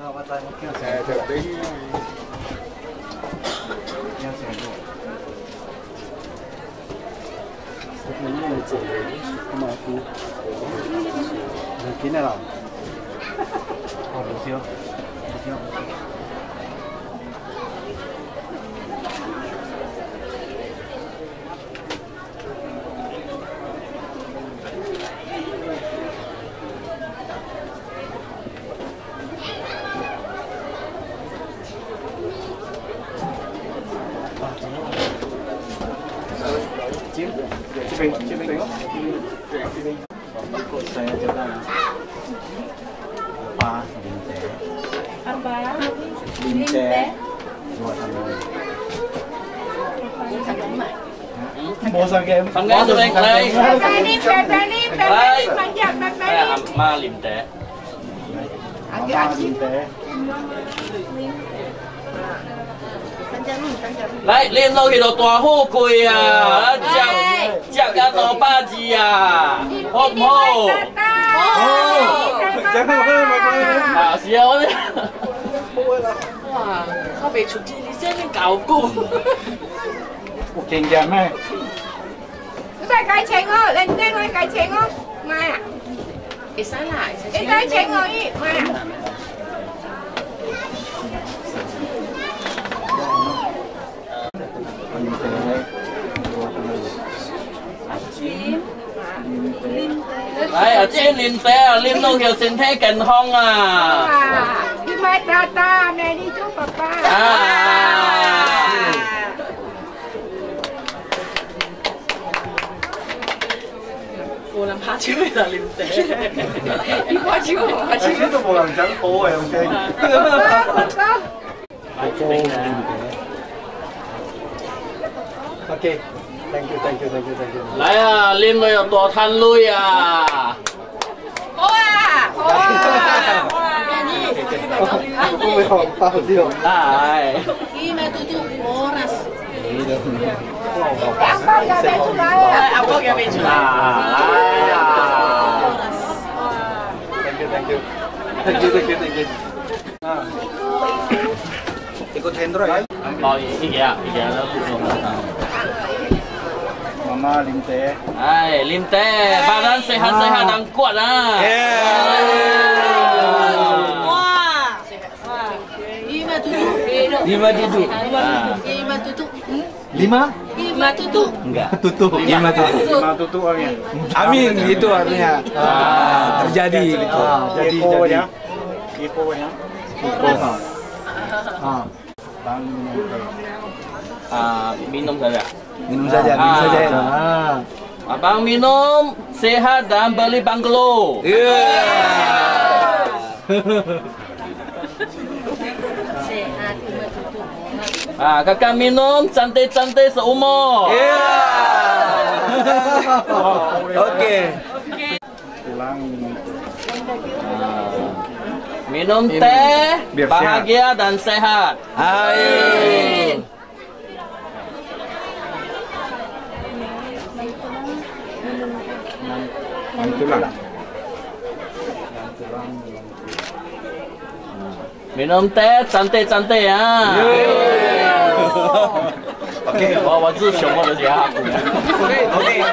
Saya jadi Gini lah. Oh, bersih. Ikut saya juga. Apa? Linte. Buat apa? Bosan game. Bosan game play. Play. Panjang. Ma linte. Agak linte. Lại lên đâu thì nó tòa hô cười à, chạm cả nó ba gì à, hộp hô. À, xíu đấy. Wow, sao bị chụp đi xem những cào cung. Kinh nghiệm này. Đây cái chén ơi, lên cái chén ơi, mà. Cái sáng lại. Cái chén ơi, mà. Đấy, ở trên liền té, liên đâu kiểu sinh thế cảnh không à. Đi mai ta, mẹ đi chú papa. Cô làm phá chứ là liền té. Đi qua chứ. Chứ tôi làm trắng phố rồi, ok. Ok. Thank you. Lại à, lên rồi tòa than lui à. Không phải hòm bao gì không? Đấy. Abang yang betul. Thank you. Ikut Hendro ya? Oh, ini ya nó Mama Linte. Ai, Linte, badan sehat dan kuat lah. Lima tutup. Enggak. Tutup. Lima tutup orangnya. Amin, itu artinya. Terjadi. Jadi. Iponya. Minum saja. Minum saja. Abang minum sehat dan beli banglo. Kakak minum cantik-cantik seumur. Oke. Minum teh, bahagia dan sehat. Amin. Minum teh cantik-cantik ya. Oke, 我是熊我的家。Oke.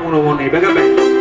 muno-muno nih, bagaimana?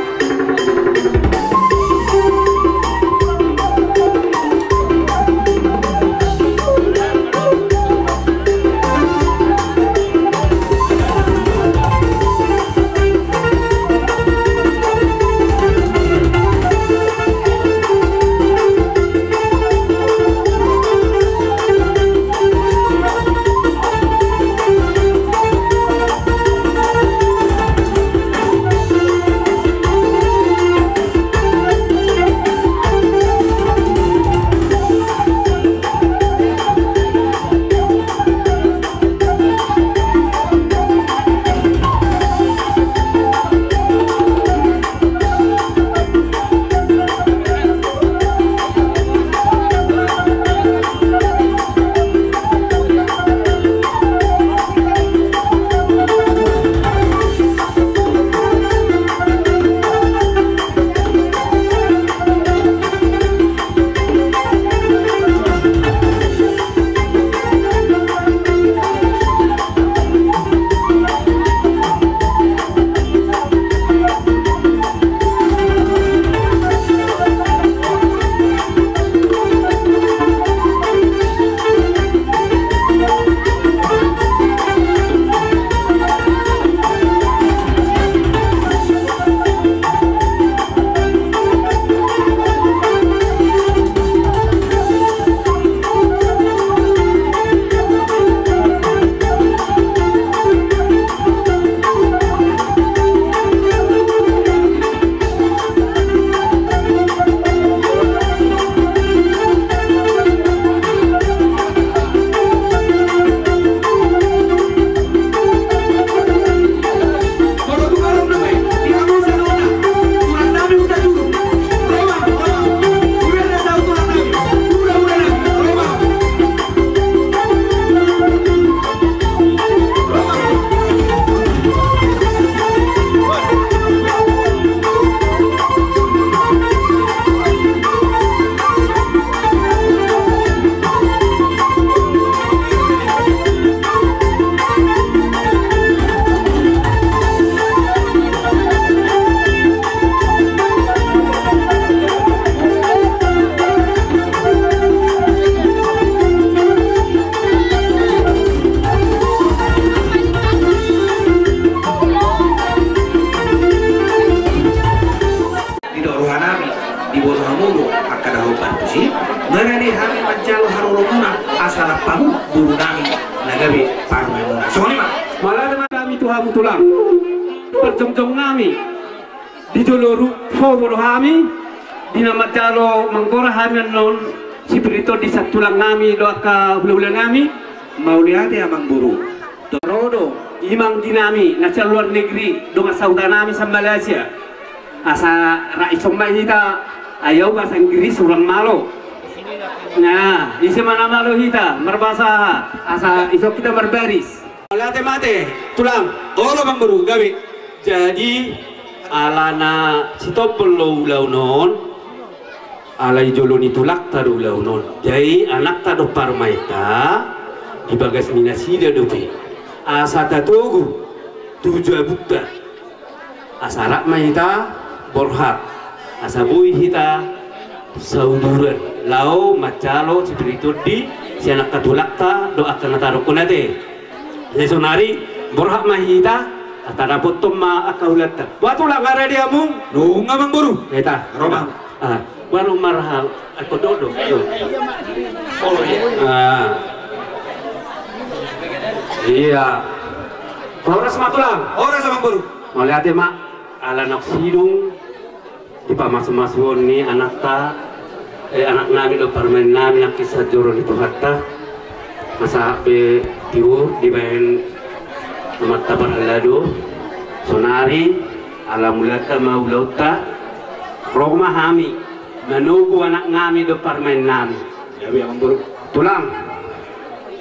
Nagani hami majalo harulumuna asala pamu burunami nagabi parmemuna. Soni ma. Malah dengan kami Tuhan tulang. Perjong-jong kami di doloru fogo kami di nama jalo manggora kami non si berito di satulang kami doa ka bulan kami Mau lihat ya Mang Buru. Torodo imang dinami na sa luar negeri dengan saudara kami sa Malaysia asa raisong kita ayaw bahasa Inggris urang malo. Nah, isi mana malu kita berbahasa asa isok kita berbaris. Mate mate tulang. Olo Mang Buru, gabi. Jadi alana sitop perlu launon alai joloni tulak taru launon. Jadi anak tado parmaita di bagas minasida dope. Asa tatugu tujuh bukta. Asarak maita borhat. Asa bui hita sauduran. Lau macalo spiritu di si anak katulak ta doakan taruh kunate. Lesonari borhat mahita atara potom ma akaulata. Watu la ngara dia mung. Nunga Mang Buru. Eta Romang. Baru marah aku dodo. Oh iya. Iya. Horas matulang. Ora sa Mang Buru. Malihat mak ala nak sidung di pamas-masuon ni anak ta anak nami do permen nami nak kisah joro itu hatta masa pe tiu di bayan mata berhalado sonari alamulata maulota rogma hami manugu anak ngami do permen nami Ya Mang Buru. tulang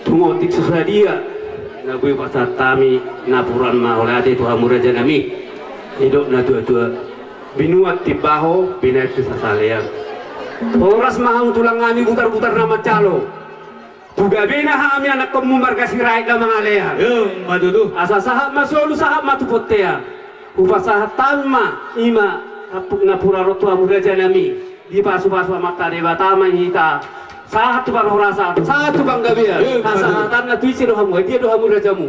tungo tik susadia nagui pasatami napuran maulade tu hamuraja nami hidup na tua-tua binuat tibaho binat sasalean oras mahang tulang ngami putar-putar nama calo buga bina hami anak kamu marga sirai da mga lehan Yung madudu. asa sahab masolu sahab matupotea upasahatan ma ima kapuk na pura rotua muraja nami di pasu-pasu mata dewa tama hita satu bang rasa satu bang gabia pasahatan na tuisi dohamu dia dohamu rajamu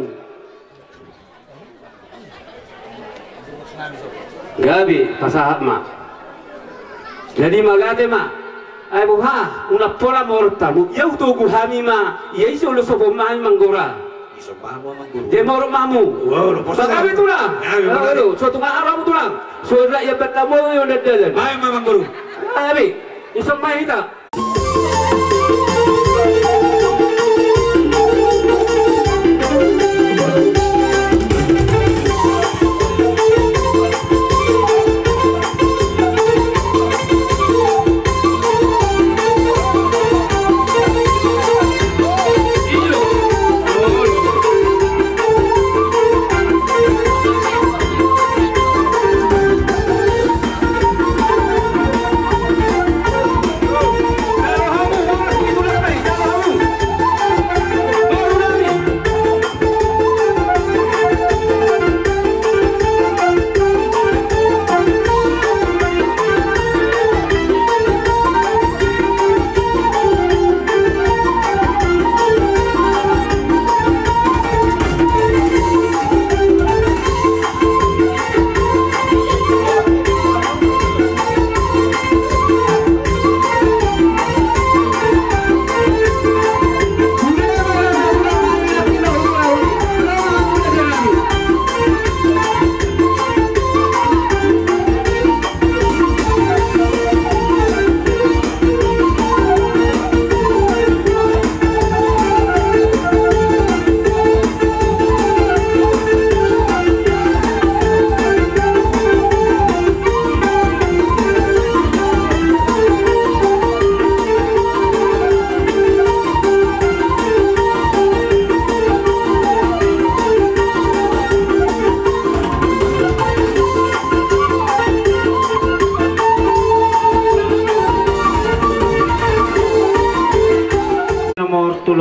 gabi pasahat ma jadi magate ma ay buha una pola morta mu yau to guhami ma yai solo sopo mai manggora demor mamu bagabe tulang aduh suatu aramu tulang suara ya bertamu yo dadan ay mamang guru abi iso mai hita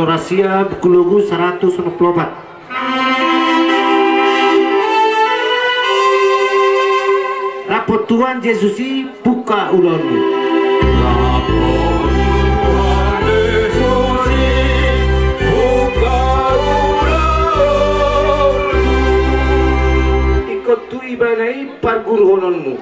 Rahasia buku logo 164 rapor Tuhan Yesusi buka ulangmu rapor Tuhan Yesusi buka ulangmu ikut tu ibadai parguru hononmu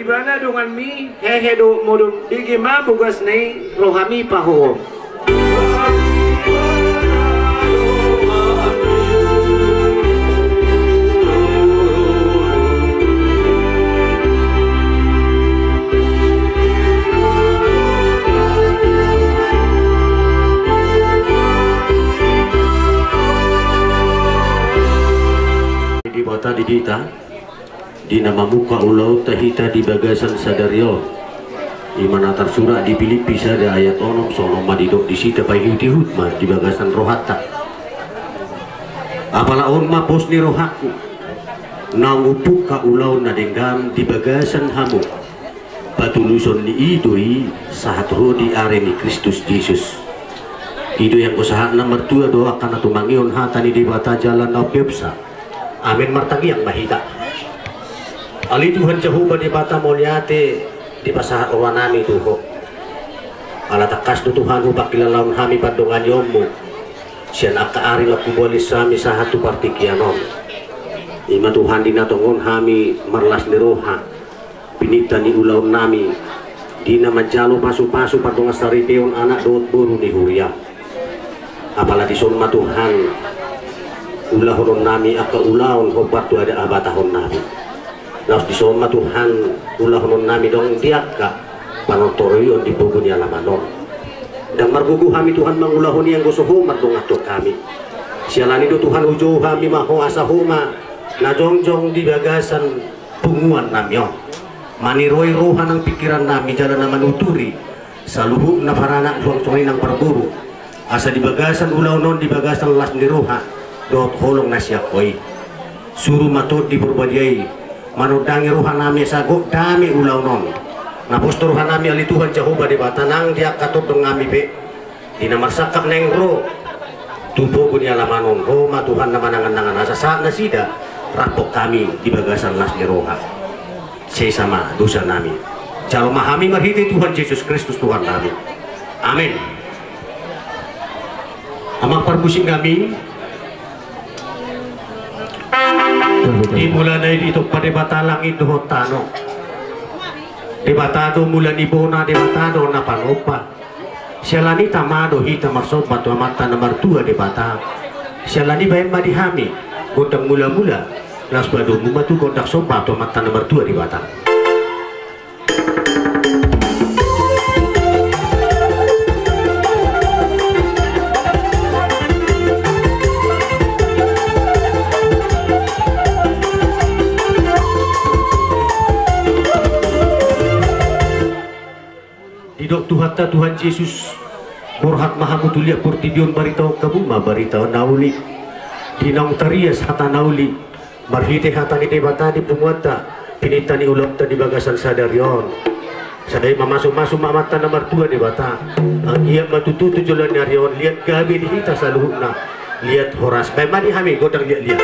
ibana dengan mi hehe do modul digima bugas nei rohami paho di bata di dita di nama muka ulau tahita di bagasan sadario di mana tersurat di Filipi sada ayat onom sono madidok di sita bayi hutma di bagasan rohata apalah on ma pos ni rohaku nangu puka ulau nadenggam di bagasan hamu patuluson ni idoi sahat roh di areni Kristus Yesus itu yang usaha nomor 2 doakan atau mangion hatani di bata jalan naupepsa amin martagi yang mahita Ali Tuhan Jehovah di bata moliate di pasahat orwanami tuho ala takas tu Tuhan hubak kilalaun hami padongan yomu sian aka ari laku bolis sami sahatu partikianom ima Tuhan dinatongon hami marlas niroha pinita ni ulaun nami dina majalo pasu-pasu padongan saripeon anak doot buru ni huria apalagi sonma Tuhan ulahon nami aka ulaun hobat tu ada abatahon nami Naus di soma Tuhan ulah non nami dong diaka panotorion di bugun ya lamanon dan margugu kami Tuhan mangulahon yang gosohomat dong ato kami sialani do Tuhan ujo kami maho asahoma na jongjong di bagasan punguan namyo maniroi rohan ang pikiran nami jalan na manuturi sa lubog na paranak duang tunay ng parburo asa di bagasan ulaw non di bagasan las ni roha doot holong na siya koy suru matod di berbadiay manudangi rohan nami sago dami ulaw non Naposturuhan nami ali Tuhan Jehovah di batanang dia katut dong ngami be di namar sakap neng ro tubuh punya lamanon Roma Tuhan namanangan-nangan asa saat nasida rapok kami di bagasan nas roha sesama dosa nami jalo mahami marhiti Tuhan Yesus Kristus Tuhan kami amin. Amang parbusing kami di bulan ini itu pada batalang itu hotano debatado mulan ibona debatado na panopa sialani tamado hita marsopa tu amata nomor 2 debata sialani bayan madihami godang mula-mula las badu mumatu godak sopa tu amata nomor 2 debata Tuhan Yesus Borhat Maha Mutulia Portidion Baritao Kabuma Baritao Nauli Dinong Tarias Hata Nauli Marhite Hata ni Debata di Pumuata Pinitani Ulam di Bagasan Sadarion Sadai mamasuk-masuk mamata nomor 2 Debata ang iya matututu jalan Arion lihat gabi di hita saluhna lihat Horas baik madi hami godang lihat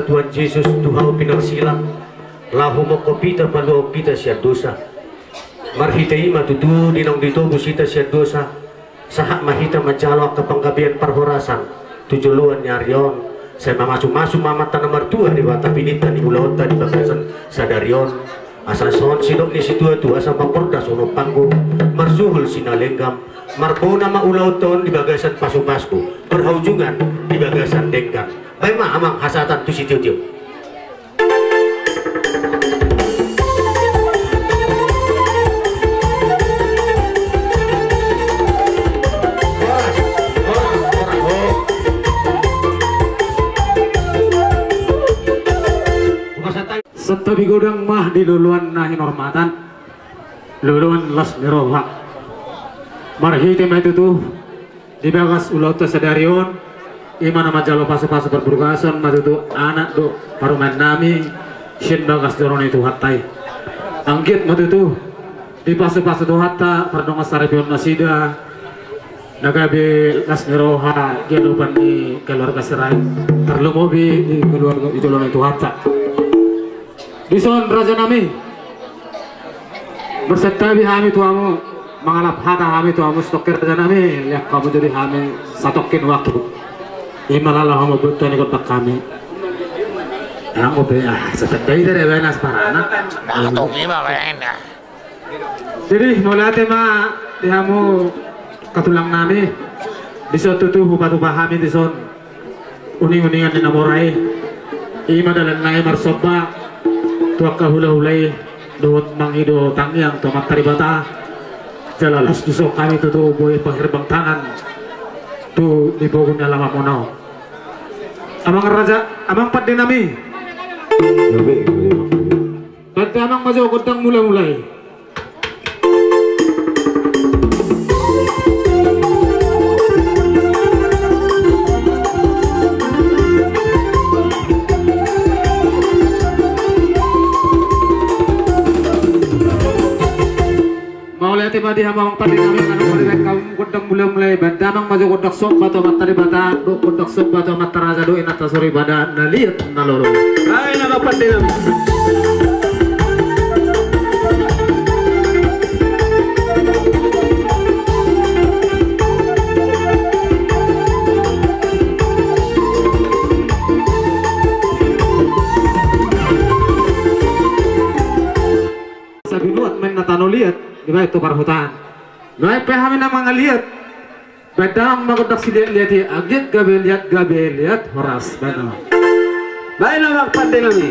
Tuhan Yesus Tuhan pinang silang lahu mokopita palu kita siat dosa marhitai matutu dinong dito busita siat dosa sahak mahita macalo ke penggabian perhorasan tujuan nyarion saya masuk mamata nomor 2 di bata pinita di ulauta di bagasan sadarion asal son sidok ni situ tu asal papordas ono panggung marzuhul sinalenggam marbona ma ulauton di bagasan pasupasku berhaujungan di bagasan dengkan baik mah amang hasatan tu situ tiu setabi godang mah di luluan nahi hormatan luluan las miroha marhite mah itu tuh di bagas ulauta sadarion imana majalo pasu-pasu berburugasan matu tu anak do paruman nami shin bagas dorong itu hatai anggit matu tu di pasu-pasu tu hatta pardonga sarapion nasida nagabe las miroha gelupan di keluarga serai terlumobi di keluarga itu lon itu hatta di son raja nami bersertabi hami tuamu mengalap hata hami tuamu stokir raja nami lihat kamu jadi hami satokin waktu imalalah homo betul ni kotak kami. Ang obe seperti dari benas parana. Jadi mulai ma dihamu katulang nami di suatu tuh batu bahami di son uning-uningan di namorai ima dalam nai marsoba tuak kahula-hulai dohot mangido tangyang tomat taribata jalalas dusok kami tuh boy penghirbang tangan tu di pokoknya lama monau amang raja amang pat dinami berarti amang maju kodang mulai tiba di hamang padi kami kan kaum kodang mulai bandamang maju kodak sok batu matari bata do kodak sok batu mataraja do inata sori bada naliat naloro ay nama padi kami sabinuat main natano liat gimana itu perhutan naik pahami nama ngeliat bedang magodak si lihat agit gabe lihat horas benar baik nama pandai kami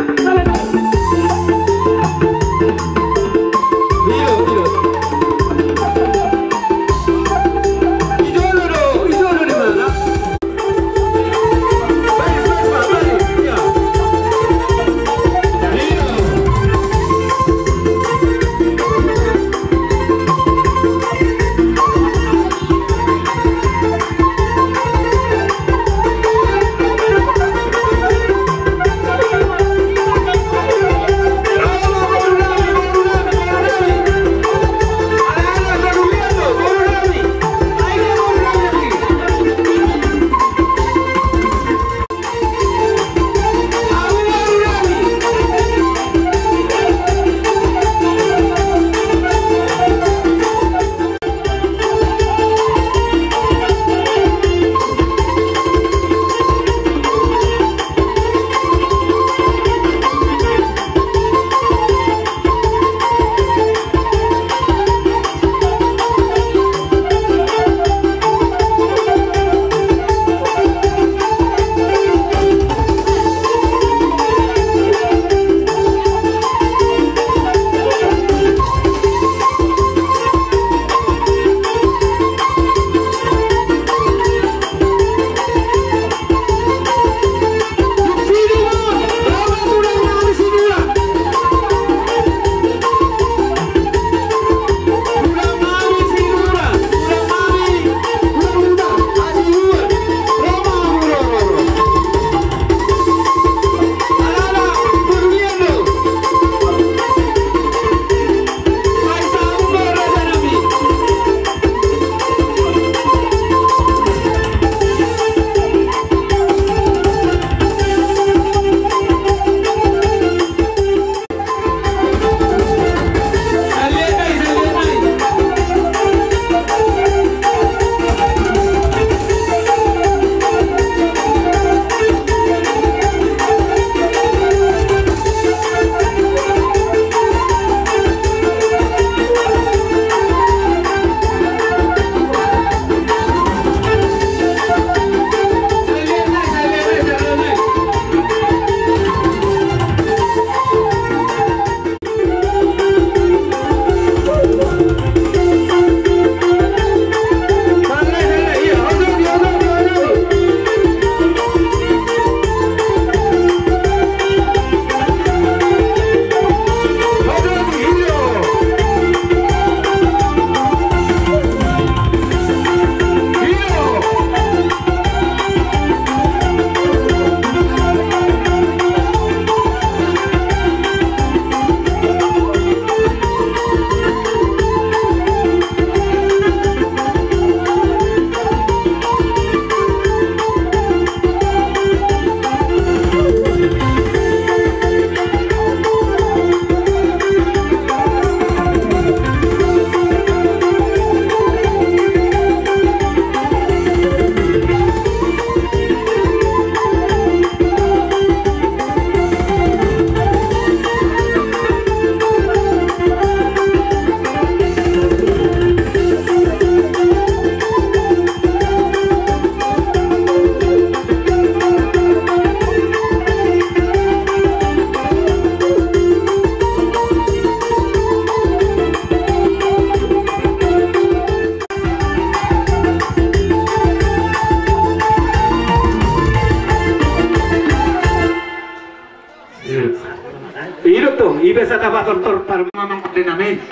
bisa dapat tor Memang dinamik.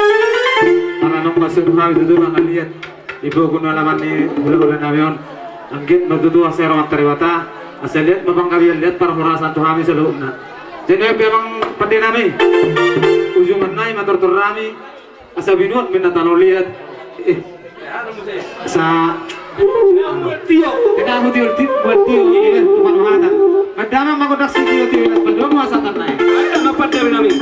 Para nong kasuduhan itu tuh nggak lihat. Ibu guna lawan ni bulan nabion. Anggit betul asal rawat teribata. Asal lihat memang kalian lihat para hurasan Tuhan seluruhnya. Jadi memang pendinami. Ujungan naik motor terami. Asal binut minta tanah lihat. Sa Tio, kita aku buat tio ini tuan mata. Kadang aku dak si tio belum masa tanah. ada dapat dari nami.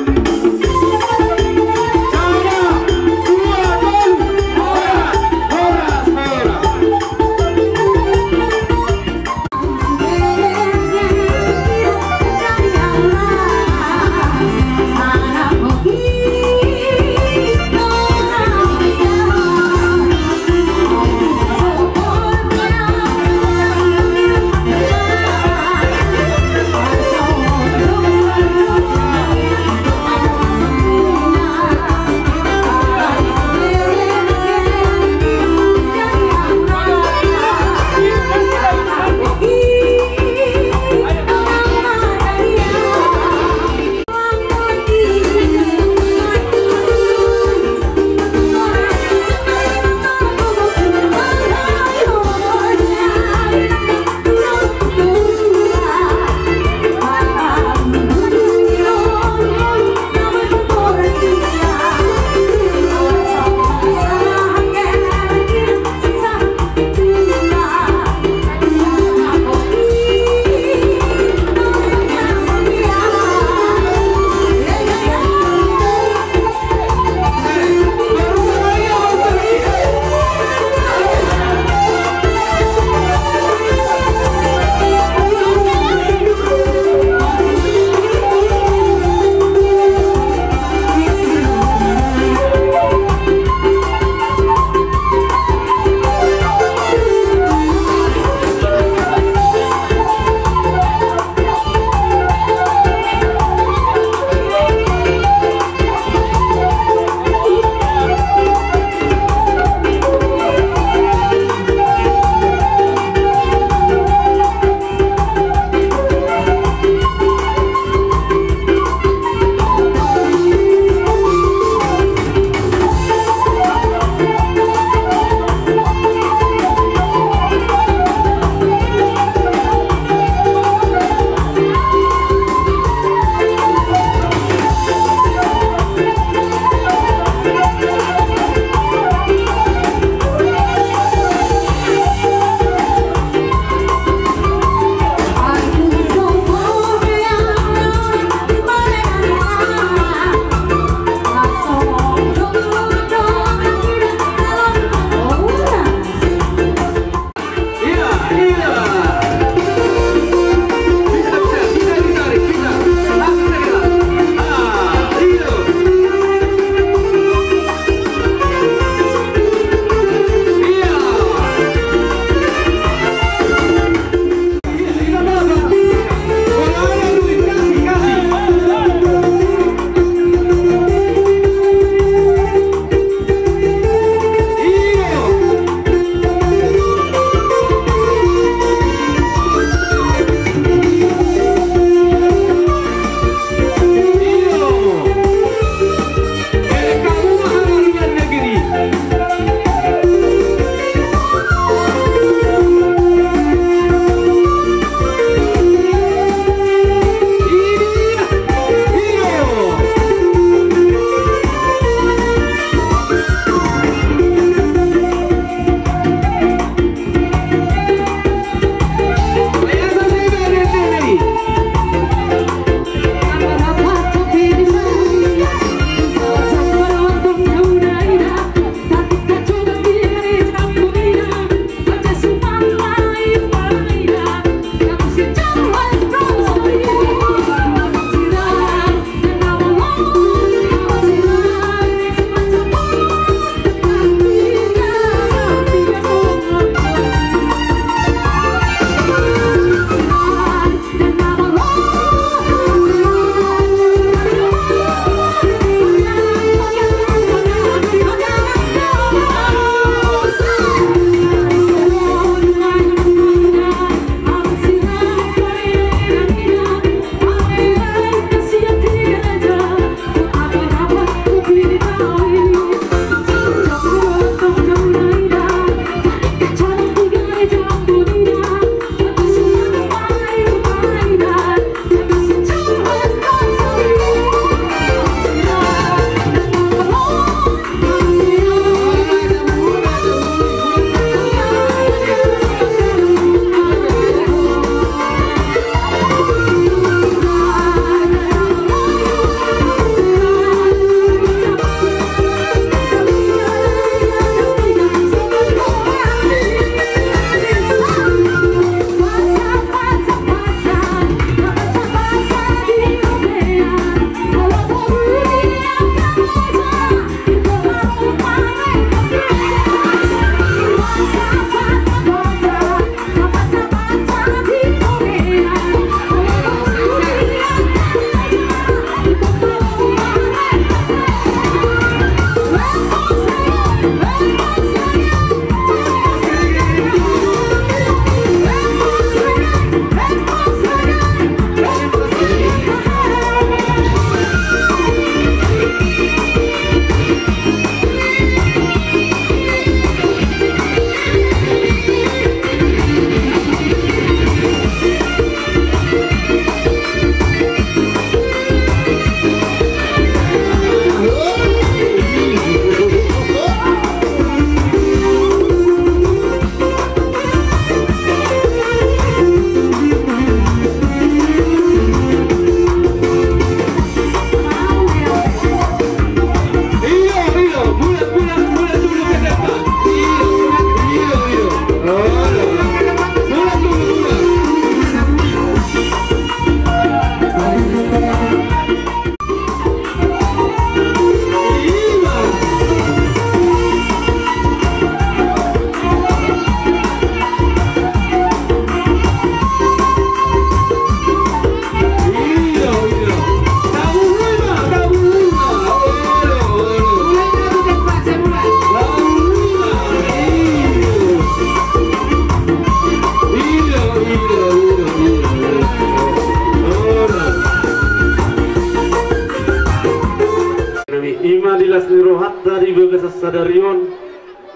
bagas sadarion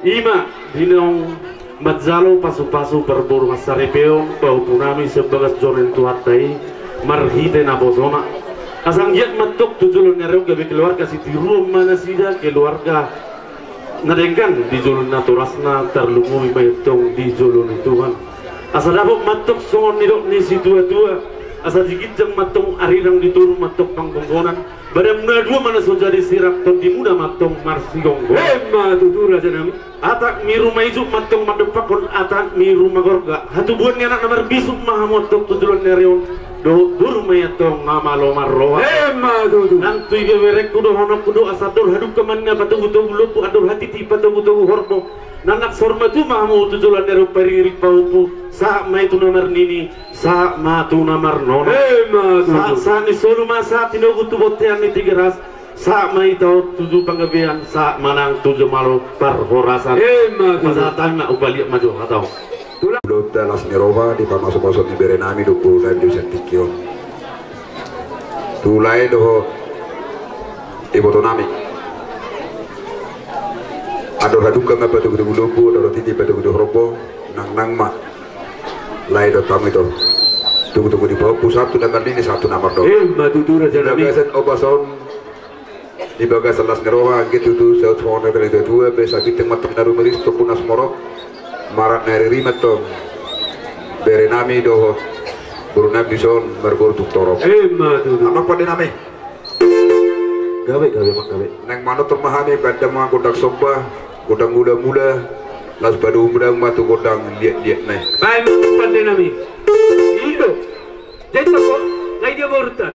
ima dinong madzalo pasu-pasu berburu masaripeon bau punami sebagas joren tuatai marhite na bosona asang giat matok tujulun nereu gabe keluarga si tiru mana sida keluarga nadengkan di julun naturasna terlumui maytong di julun Tuhan asa dabok matok songon nidok ni si tua-tua asa jigitjang matong arirang diturun matok panggonggonan badam na dua mana so jadi sirap to di muda matong marsigonggo ma tutur aja nami atak miru maizu matong madepakon atak miru magorga hatu buan ni anak nomor bisuk mahamotok tujulan nereon do dur mayatong ngamalo marroa ma tutur nantui gewerek kudo honok kudo asador haduk kemannya patugu-tugu lupu ador hati ti patugu-tugu hordo nanak sorma tu mahamu tujulan neru peririk paupu sa mai tu nomor nini sa ma tu nomor nono sa ni solu masa tinogu tu botean ni tigeras sa mai tau tujuh panggabean sa manang tujuh malu perhorasan masatan na ubalik maju atau Lota Las Mirova di pamasok-masok ni Berenami 20 dan di Sentikion tulai doho ibotonami ador haduka ngapa tu gudu-gudu ador titi pada gudu robo nang mak lai do tamu itu tunggu di bawah pusat tu dengan ini satu nomor do matutur aja nami bagasan obason di bagas Las Mirova gitu tu saut phone dari dua besa kita matam naru meris tu punas morok marak nari rimetong Berenami doho burunam bison berburu tuk torok anak pada nami gawe mak gawe neng mana termahami pada mah godak soba godang muda-muda las pada umudang matu godang liat-liat neh baik pada nami indo jadi kok ngai dia borutan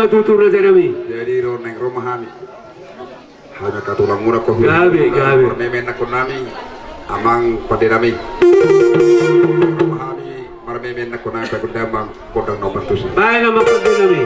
tutur aja nami jadi neng rumahani hanya katulang murah kau gabe memen aku nami amang pada nami rumahani marmemen aku nami pagundamang kodang nomor tujuh baik nama pada nami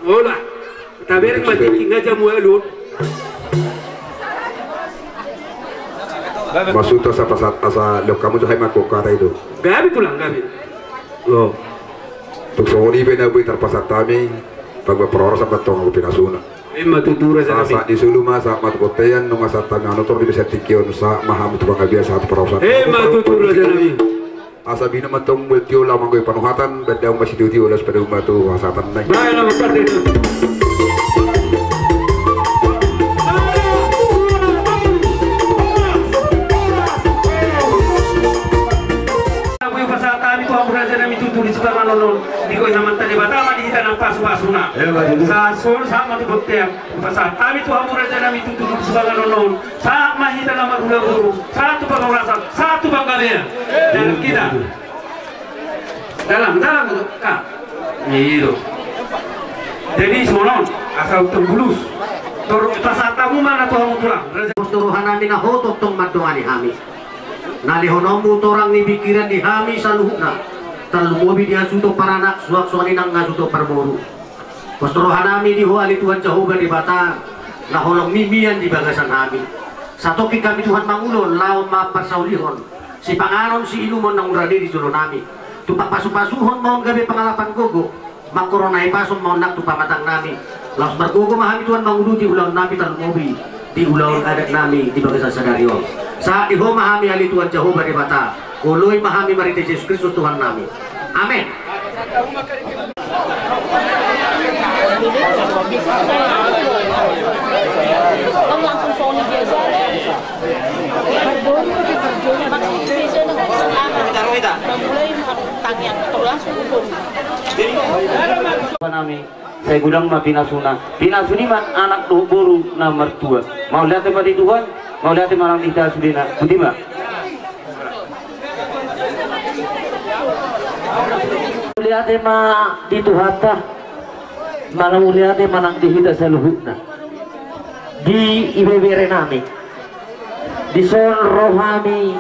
Ola. Tabereng mati ngaja muelun. Maksudnya asa lok kamu tuh hai makok kata itu. Gabi tulang gabi. Oh. Tuk songoni bena bui terpasat kami pagba perora sampai tong pinasuna. Emma tutura sa Sa di sulu masa mat kotean no masa tanga no tor di bisa tikion sa maham itu bangga biasa satu perosat. Emma tutura sa nami. Asa bina matong multio lamang goy panuhatan bedang masih diuti ulas pada umat tu wasatan nai. Baik nama partai itu. Di sebelah nonon di koi naman tadi batama di kita nampak suasuna. Sa sol sama tu botem. Pasal kami tu hamur aja nami tutu di sebelah nonon. Sa mahita nama gula guru. Satu pengawasa, satu banggalia. Dan kita dalam tu kak. Itu. Jadi semonon asal tembulus. Tor pasal tamu mana tu hamur pulang. Turuhan nami na hotok tong matungan hami. Nalihonomu torang ni pikiran di hami saluhna. Terlumobi dia suto paranak suak suani nang ngasuto perboru. Pasturohan nami di huali Tuhan Jehovah di Batang. Naholong mimian di bagasan kami. Satoki kami Tuhan mangulon laon mapasaulihon. Si panganon si inumon nang uradi di sulo nami. Tupak pasu-pasuhon maun gabi pengalapan gogo. Mangkoronai pasun maun nak tupak matang nami. Laos bergogo mahami Tuhan mangulu di ulang nami terlumobi. Di ulang adat nami di bagasan sadarion. Saat iho mahami ali Tuhan Jehovah di Batang. Uluy mahami marite Yesus Kristus Tuhan nami. Amin. Langsung Sony biasa. Mulai tangyan langsung nami saya gudang mah pinasuna man anak buru nomor 2 mau lihat tempat Tuhan mau lihat marang kita sudina budima lihat mah di Tuhan tah mana lihat manang dihita saluhutna di ibebere nami di son rohami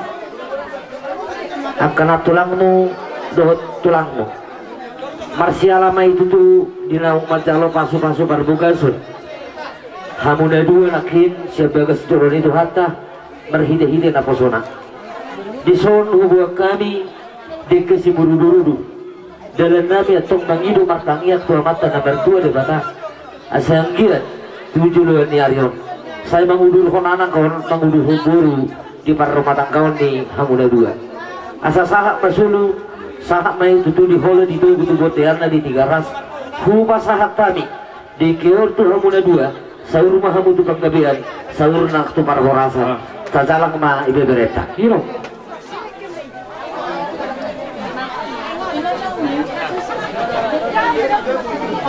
akan tulangmu dohot tulangmu marsialama itu tuh dinaung macalo pasu-pasu barbuka sun hamuda dua nakin sebagas turun itu hatta merhide-hide na posona di son hubungan kami di kesiburu-durudu dalam nami atong mangidu martangiat tua mata nomor 2 di Batang asang giat 7 luan ni arion saya mengudul konanang kawan mengudul huburu di par rumah tangkawan ni hamuda dua asa sahak masulu sahak mai tutu di hole di tu butu botearna di 3 ras hupa sahak kami di keor tu hamuda dua saur rumah hamu tukang gabean saur nak tu par horasa kajalang ma ibe bereta hiro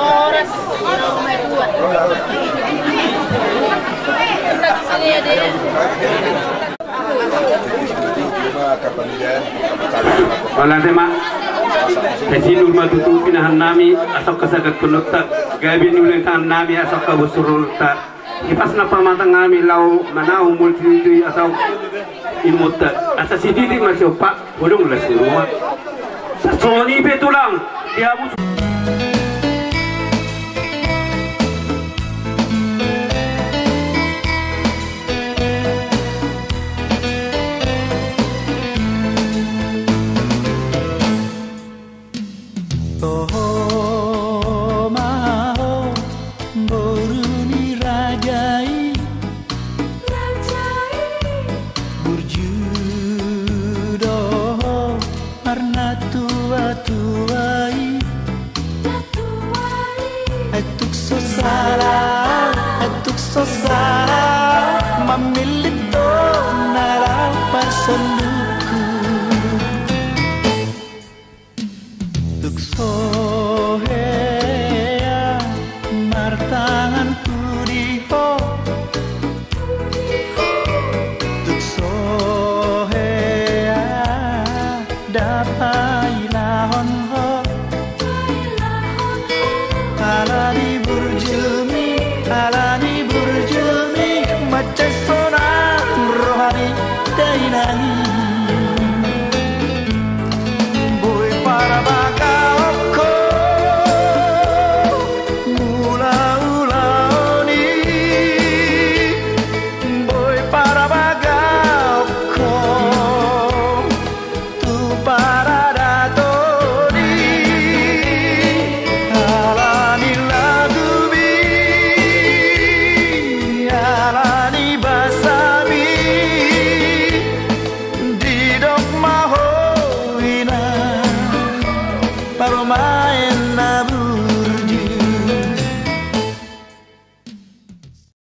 Horas wala tema kasi nulma tutu pinahan nami asok kasagat kunukta gabi nulintan nami asok kabusurulta ipas na pamantang nami lau manau multitude asok imutta asa sididi masyo pa ulung lasuruma soni betulang dia Boy para baka ko para